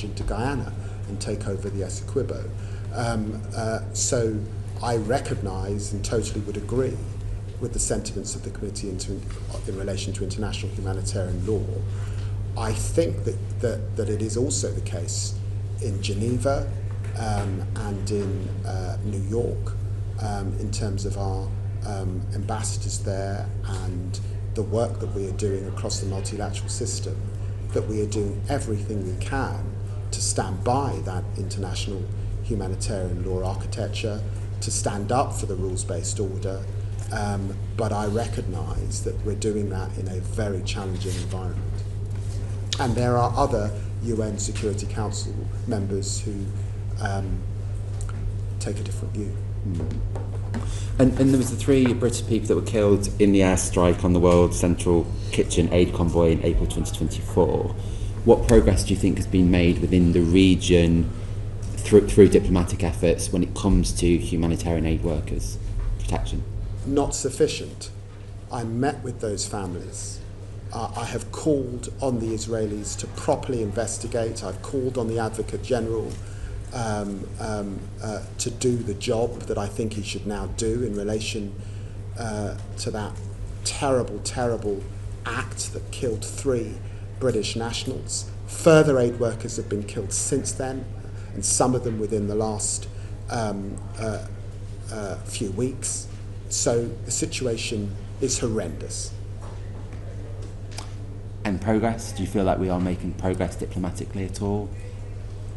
march into Guyana and take over the Essequibo. So I recognise and totally would agree with the sentiments of the committee in relation to international humanitarian law. I think that it is also the case in Geneva and in New York, in terms of our ambassadors there and the work that we are doing across the multilateral system, that we are doing everything we can to stand by that international humanitarian law architecture, to stand up for the rules-based order, but I recognise that we're doing that in a very challenging environment. And there are other UN Security Council members who take a different view. And there was the 3 British people that were killed in the airstrike on the World Central Kitchen aid convoy in April 2024. What progress do you think has been made within the region through diplomatic efforts when it comes to humanitarian aid workers' protection? Not sufficient. I met with those families. I have called on the Israelis to properly investigate. I've called on the Advocate General to do the job that I think he should now do in relation to that terrible, terrible act that killed 3 British nationals. Further aid workers have been killed since then, and some of them within the last few weeks. So the situation is horrendous. And progress? Do you feel like we are making progress diplomatically at all?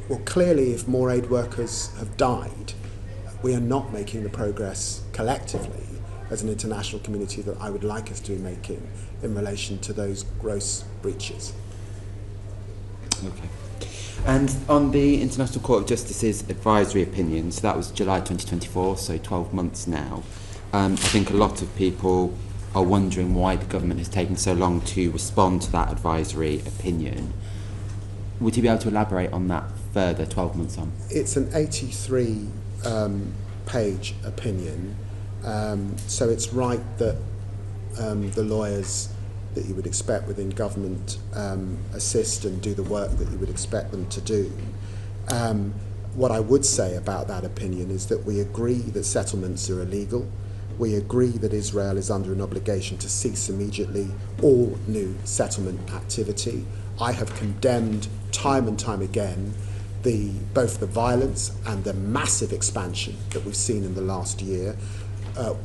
Well, clearly, if more aid workers have died, we are not making the progress collectively as an international community that I would like us to be making in relation to those gross breaches. Okay. And on the International Court of Justice's advisory opinion, so that was July 2024, so 12 months now, I think a lot of people are wondering why the government has taken so long to respond to that advisory opinion. Would you be able to elaborate on that further 12 months on? It's an 83 page opinion, so it's right that the lawyers that you would expect within government assist and do the work that you would expect them to do. What I would say about that opinion is that we agree that settlements are illegal. We agree that Israel is under an obligation to cease immediately all new settlement activity. I have condemned time and time again both the violence and the massive expansion that we've seen in the last year.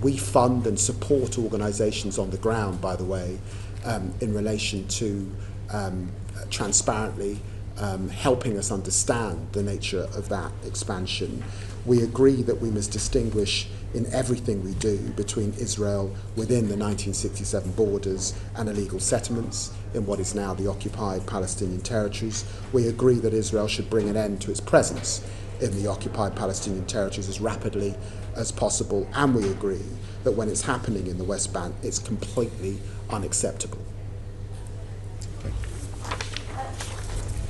We fund and support organisations on the ground, by the way, in relation to transparently helping us understand the nature of that expansion. We agree that we must distinguish in everything we do between Israel within the 1967 borders and illegal settlements in what is now the occupied Palestinian territories. We agree that Israel should bring an end to its presence in the occupied Palestinian territories as rapidly as possible, and we agree that when it's happening in the West Bank, it's completely unacceptable.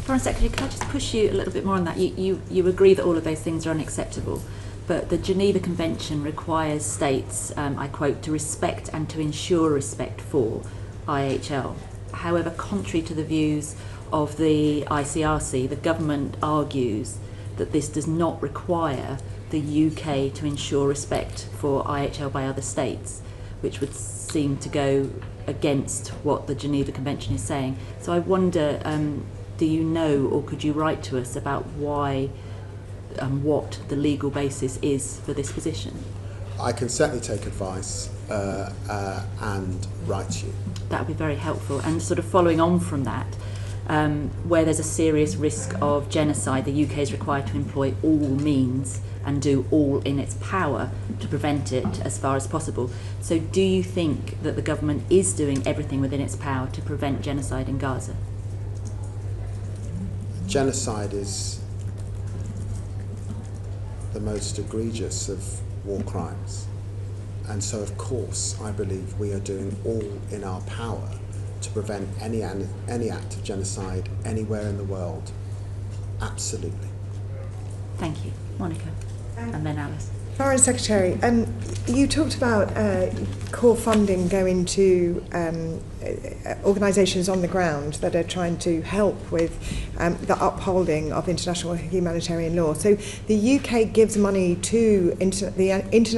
Foreign Secretary, can I just push you a little bit more on that? You agree that all of those things are unacceptable, but the Geneva Convention requires states, I quote, to respect and to ensure respect for IHL. However, contrary to the views of the ICRC, the government argues that this does not require the UK to ensure respect for IHL by other states, which would seem to go against what the Geneva Convention is saying. So I wonder, do you know, or could you write to us about why and what the legal basis is for this position? I can certainly take advice and write to you. That would be very helpful. And sort of following on from that, where there's a serious risk of genocide, the UK is required to employ all means and do all in its power to prevent it as far as possible. So do you think that the government is doing everything within its power to prevent genocide in Gaza? Genocide is the most egregious of war crimes. And so, of course, I believe we are doing all in our power to prevent any act of genocide anywhere in the world. Absolutely. Thank you. Monica, and then Alice. Foreign Secretary, you talked about core funding going to organisations on the ground that are trying to help with the upholding of international humanitarian law. So the UK gives money to the international